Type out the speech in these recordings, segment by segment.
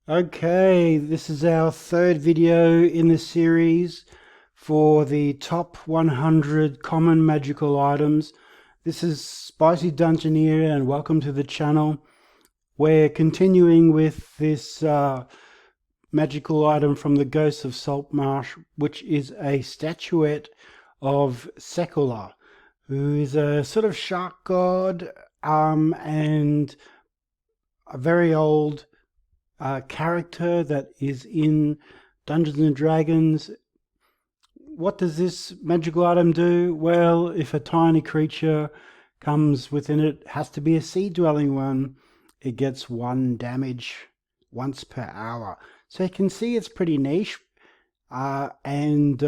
Okay, this is our third video in the series for the top 100 common magical items. This is Spicy Dungeoneer and welcome to the channel. We're continuing with this magical item from the Ghosts of Saltmarsh, which is a statuette of Secular, who is a sort of shark god and a very old character that is in Dungeons and Dragons. What does this magical item do? Well, if a tiny creature comes within it, has to be a sea dwelling one, it gets 1 damage once per hour. So you can see it's pretty niche and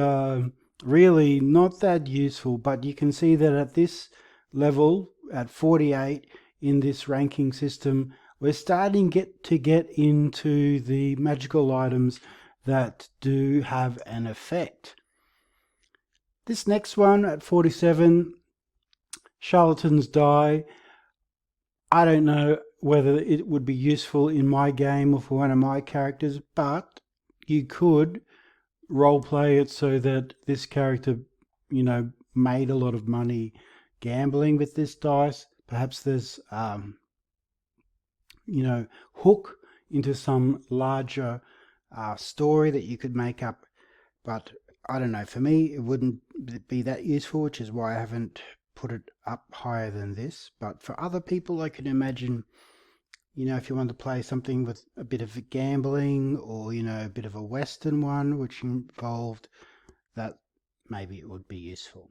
really not that useful, but you can see that at this level, at 48 in this ranking system, we're starting to get into the magical items that do have an effect. This next one at 47, Charltons Dice. I don't know whether it would be useful in my game or for one of my characters, but you could roleplay it so that this character, made a lot of money gambling with this dice. Perhaps there's hook into some larger story that you could make up. But I don't know, for me it wouldn't be that useful, which is why I haven't put it up higher than this. But for other people, I can imagine, if you want to play something with a bit of gambling or, a bit of a Western one, which involved that, maybe it would be useful.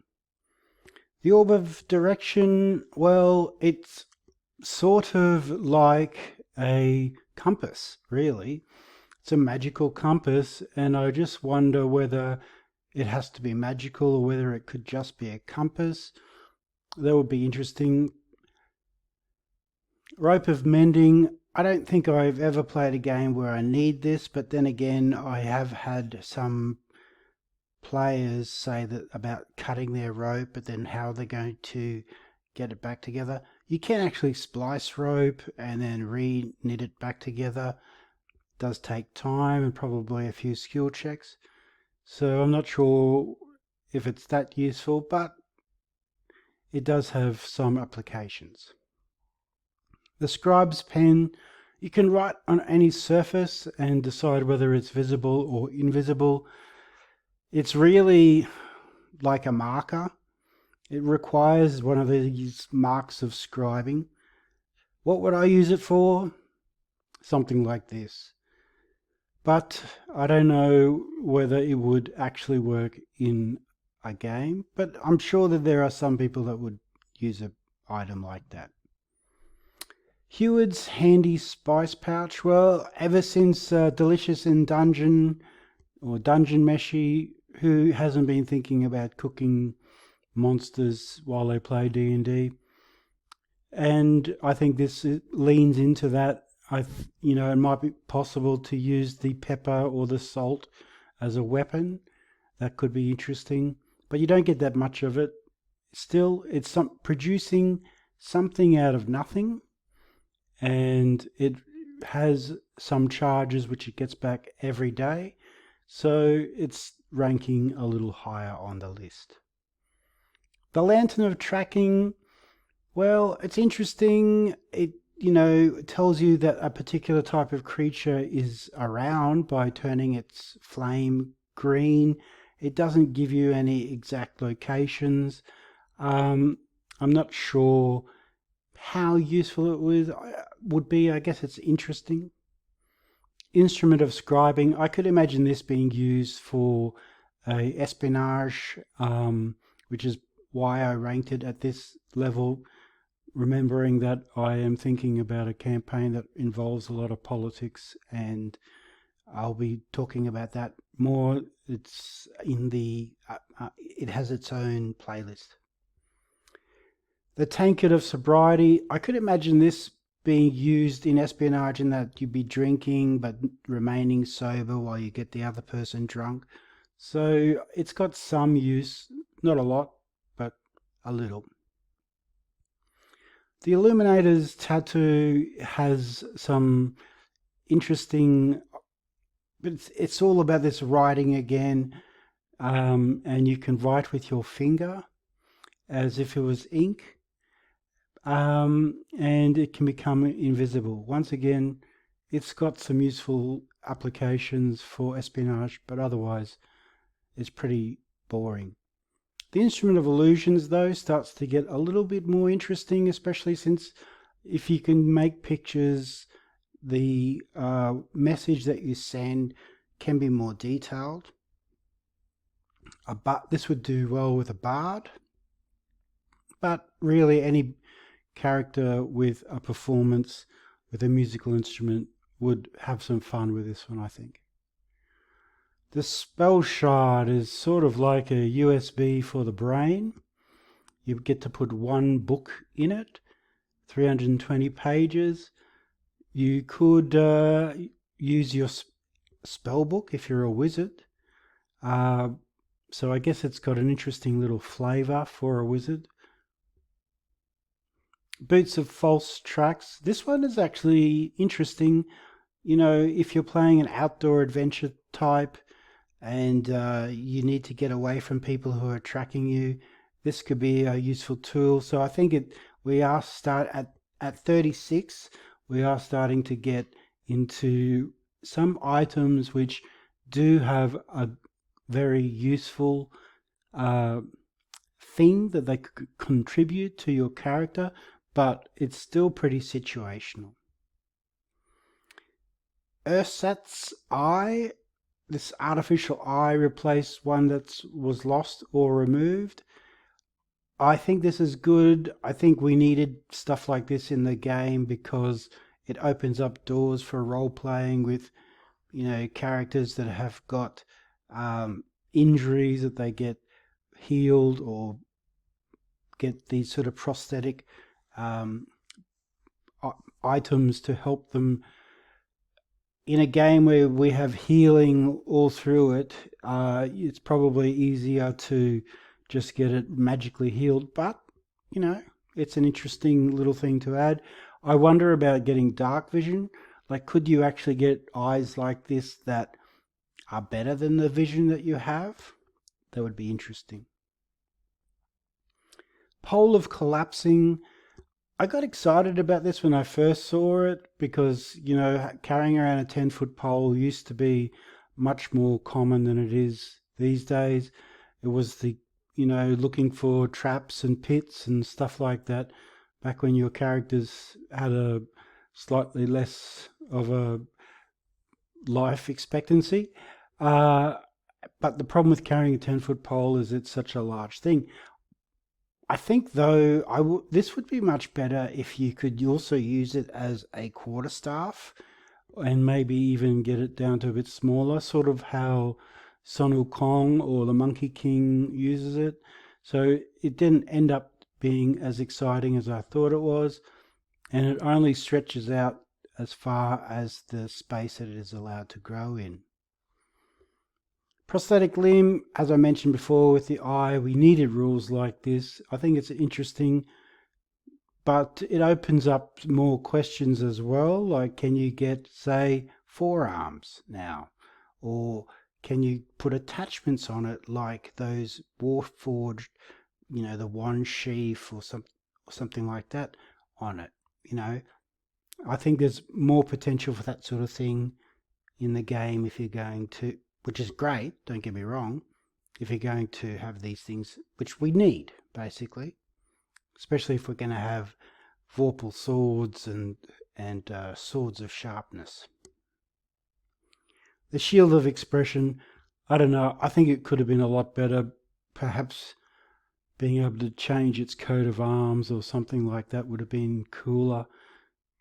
The Orb of Direction, well, it's sort of like a compass, really. It's a magical compass, and I just wonder whether it has to be magical or whether it could just be a compass. That would be interesting. Rope of Mending. I don't think I've ever played a game where I need this, but then again, I have had some players say that about cutting their rope, but then how they're going to get it back together. You can actually splice rope and then re-knit it back together. It does take time and probably a few skill checks. So I'm not sure if it's that useful, but it does have some applications. The Scribes Pen, you can write on any surface and decide whether it's visible or invisible. It's really like a marker. It requires one of these marks of scribing. What would I use it for? Something like this. But I don't know whether it would actually work in a game, but I'm sure that there are some people that would use an item like that. Heward's handy spice pouch. Well, ever since Delicious in Dungeon or Dungeon Meshy, who hasn't been thinking about cooking monsters while they play D&D? And I think this leans into that. It might be possible to use the pepper or the salt as a weapon. That could be interesting, but you don't get that much of it. Still, it's producing something out of nothing, and it has some charges which it gets back every day, so it's ranking a little higher on the list. The Lantern of Tracking, well, it's interesting. It tells you that a particular type of creature is around by turning its flame green. It doesn't give you any exact locations. I'm not sure how useful it would be. I guess it's interesting. Instrument of Scribing. I could imagine this being used for a espionage, which is why I ranked it at this level, remembering that I am thinking about a campaign that involves a lot of politics, and I'll be talking about that more. It's in the it has its own playlist. The Tanket of Sobriety. I could imagine this being used in espionage, in that you'd be drinking but remaining sober while you get the other person drunk. So it's got some use, not a lot, but a little. The Illuminators Tattoo has some interesting, but it's all about this writing again, and you can write with your finger as if it was ink, and it can become invisible. Once again, it's got some useful applications for espionage, but otherwise it's pretty boring. The Instrument of Illusions, though, starts to get a little bit more interesting, especially since if you can make pictures, the message that you send can be more detailed. This would do well with a bard, but really any character with a performance with a musical instrument would have some fun with this one, I think. The Spell Shard is sort of like a USB for the brain. You get to put one book in it, 320 pages. You could use your spell book if you're a wizard. So I guess it's got an interesting little flavour for a wizard. Boots of False Tracks. This one is actually interesting. You know, if you're playing an outdoor adventure type and you need to get away from people who are tracking you, this could be a useful tool. So I think we are at 36. We are starting to get into some items which do have a very useful thing that they could contribute to your character, but it's still pretty situational. Ersatz Eye. This artificial eye replaced one that was lost or removed. I think this is good. I think we needed stuff like this in the game because it opens up doors for role playing with, you know, characters that have got injuries that they get healed, or get these sort of prosthetic items to help them. In a game where we have healing all through it, it's probably easier to just get it magically healed. But, you know, it's an interesting little thing to add. I wonder about getting dark vision. Like, could you actually get eyes like this that are better than the vision that you have? That would be interesting. Pole of Collapsing. I got excited about this when I first saw it because, you know, carrying around a 10-foot pole used to be much more common than it is these days. It was the, you know, looking for traps and pits and stuff like that back when your characters had a slightly less of a life expectancy. But the problem with carrying a 10-foot pole is it's such a large thing. I think, though, this would be much better if you could also use it as a quarterstaff and maybe even get it down to a bit smaller, sort of how Sun Wukong or the Monkey King uses it. So it didn't end up being as exciting as I thought it was, and it only stretches out as far as the space that it is allowed to grow in. Prosthetic Limb, as I mentioned before with the eye, we needed rules like this. I think it's interesting, but it opens up more questions as well, like can you get, say, forearms now? Or can you put attachments on it like those Warforged, you know, the wand sheath or something like that on it? You know, I think there's more potential for that sort of thing in the game if you're going to, which is great, don't get me wrong, if you're going to have these things, which we need, basically, especially if we're going to have Vorpal swords and swords of sharpness. The Shield of Expression, I don't know, I think it could have been a lot better, perhaps being able to change its coat of arms or something like that would have been cooler.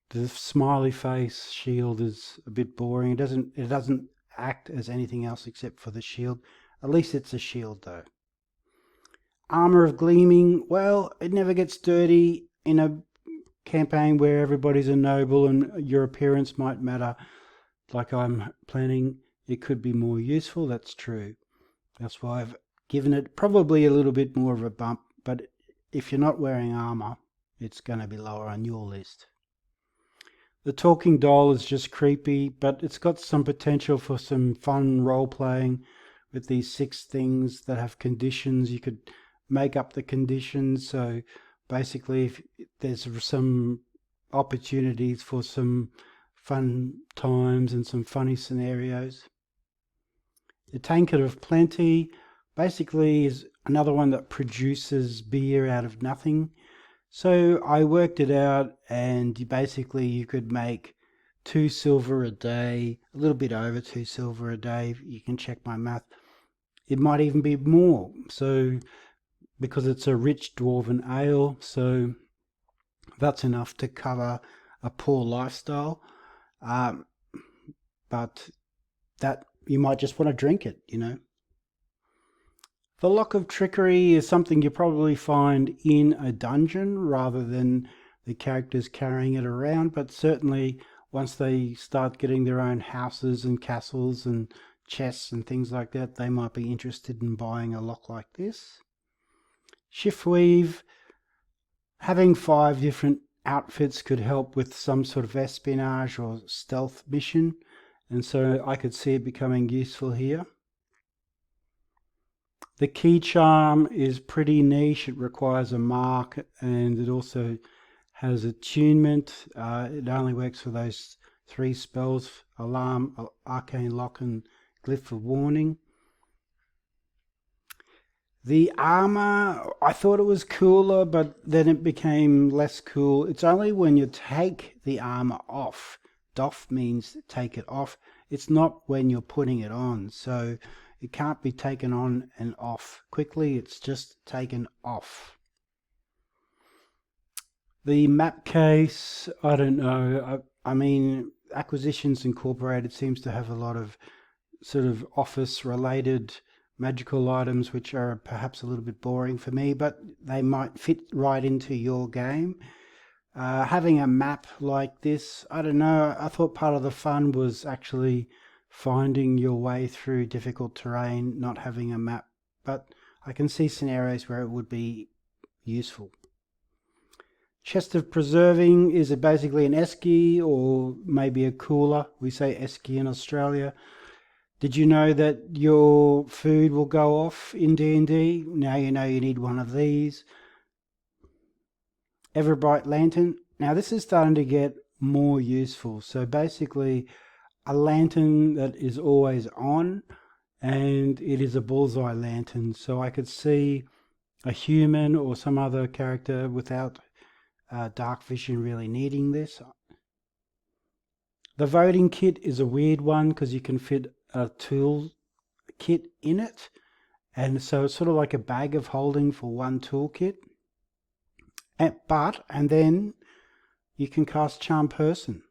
The smiley face shield is a bit boring. It doesn't act as anything else except for the shield. At least it's a shield, though. Armor of Gleaming, well, it never gets dirty in a campaign where everybody's a noble and your appearance might matter. Like I'm planning, it could be more useful, that's true. That's why I've given it probably a little bit more of a bump, but if you're not wearing armor, it's going to be lower on your list. The talking doll is just creepy, but it's got some potential for some fun role-playing with these 6 things that have conditions. You could make up the conditions, so basically if there's some opportunities for some fun times and some funny scenarios. The Tanket of Plenty basically is another one that produces beer out of nothing. So I worked it out, and basically you could make 2 silver a day, a little bit over 2 silver a day. You can check my math. It might even be more. So because it's a rich dwarven ale, so that's enough to cover a poor lifestyle. But that you might just want to drink it, you know. The Lock of Trickery is something you probably find in a dungeon rather than the characters carrying it around, but certainly once they start getting their own houses and castles and chests and things like that, they might be interested in buying a lock like this. Shiftweave, having 5 different outfits could help with some sort of espionage or stealth mission, and so I could see it becoming useful here. The key charm is pretty niche. It requires a mark, and it also has attunement. It only works for those 3 spells: Alarm, Arcane Lock, and Glyph of Warning. The armor, I thought it was cooler, but then it became less cool. It's only when you take the armor off. Doff means take it off. It's not when you're putting it on. So it can't be taken on and off quickly. It's just taken off. The map case, I don't know. I mean, Acquisitions Incorporated seems to have a lot of sort of office-related magical items which are perhaps a little bit boring for me, but they might fit right into your game. Having a map like this, I don't know, I thought part of the fun was actually finding your way through difficult terrain, not having a map, but I can see scenarios where it would be useful. Chest of Preserving is basically an esky or maybe a cooler. We say esky in Australia. Did you know that your food will go off in D&D? Now you know you need one of these. Everbrite Lantern. Now this is starting to get more useful. So basically a lantern that is always on, and it is a bullseye lantern. So I could see a human or some other character without dark vision really needing this. The voting kit is a weird one because you can fit a tool kit in it, and so it's sort of like a bag of holding for one toolkit. And then you can cast Charm Person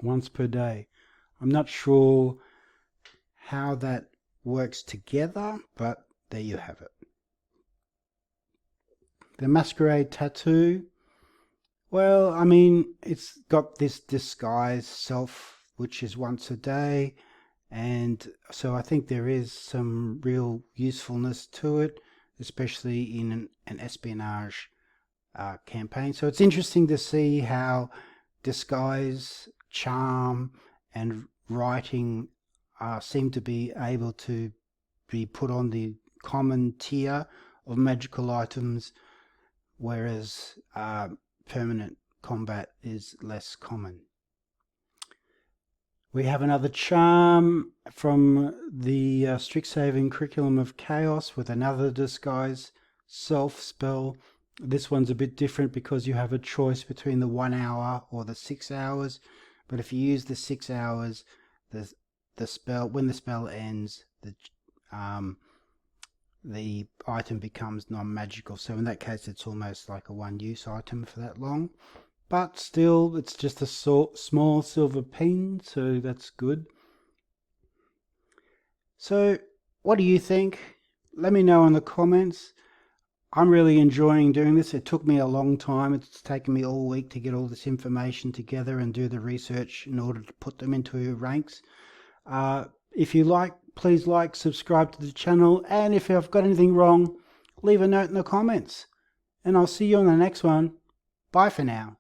once per day. I'm not sure how that works together, but there you have it. The Masquerade Tattoo. Well, I mean, it's got this disguise self, which is once a day. And so I think there is some real usefulness to it, especially in an espionage campaign. So it's interesting to see how disguise, charm, and writing seem to be able to be put on the common tier of magical items, whereas permanent combat is less common. We have another charm from the Strixhaven Curriculum of Chaos with another disguise self spell. This one's a bit different because you have a choice between the 1 hour or the 6 hours. But if you use the 6 hours, the spell, when the spell ends, the item becomes non-magical. So in that case, it's almost like a one-use item for that long. But still, it's just a small silver pin, so that's good. So, what do you think? Let me know in the comments. I'm really enjoying doing this. It took me a long time. It's taken me all week to get all this information together and do the research in order to put them into your ranks. If you like, please like, subscribe to the channel, and if I've got anything wrong, leave a note in the comments. And I'll see you on the next one. Bye for now.